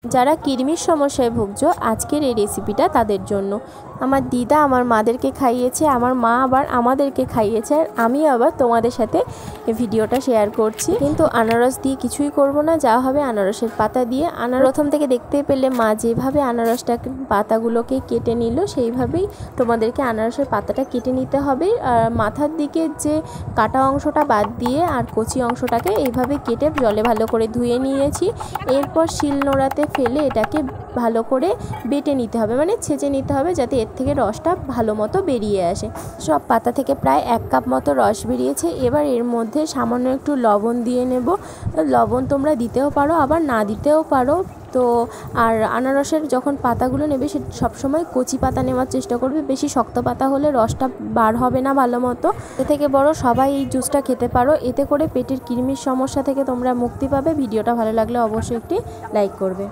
যারা কিডনির সমস্যায় ভুগছো আজকের এই রেসিপিটা তাদের জন্য। আমার দিদা আমার মাদেরকে খাইয়েছে, আমার মা আবার আমাদেরকে খাইয়েছে, আর আমি আবার তোমাদের সাথে ভিডিওটা শেয়ার করছি। কিন্তু আনারস দিয়ে কিছুই করব না, যা হবে আনারসের পাতা দিয়ে। প্রথম থেকে দেখতে পেলে মা যেভাবে আনারসটা পাতাগুলোকে কেটে নিল, সেইভাবেই তোমাদেরকে আনারসের পাতাটা কেটে নিতে হবে। আর মাথার দিকে যে কাটা অংশটা বাদ দিয়ে আর কচি অংশটাকে এইভাবে কেটে জলে ভালো করে ধুয়ে নিয়েছি। এরপর শিলনোড়াতে ফেলে এটাকে ভালো করে বেটে নিতে হবে, মানে ছেঁচে নিতে হবে, যাতে এর থেকে রসটা ভালো মতো বেরিয়ে আসে। সব পাতা থেকে প্রায় 1 কাপ মতো রস বেরিয়েছে। এবার এর মধ্যে সামান্য একটু লবণ দিয়ে নেব। লবণ তোমরা দিতেও পারো আবার না দিতেও পারো। তো আর আনারসের যখন পাতাগুলো নেবে সে সবসময় কচি পাতা নেওয়ার চেষ্টা করবে, বেশি শক্ত পাতা হলে রসটা বার হবে না ভালো মতো। এ থেকে বড় সবাই এই জুসটা খেতে পারো, এতে করে পেটের কৃমির সমস্যা থেকে তোমরা মুক্তি পাবে। ভিডিওটা ভালো লাগলে অবশ্যই একটি লাইক করবে।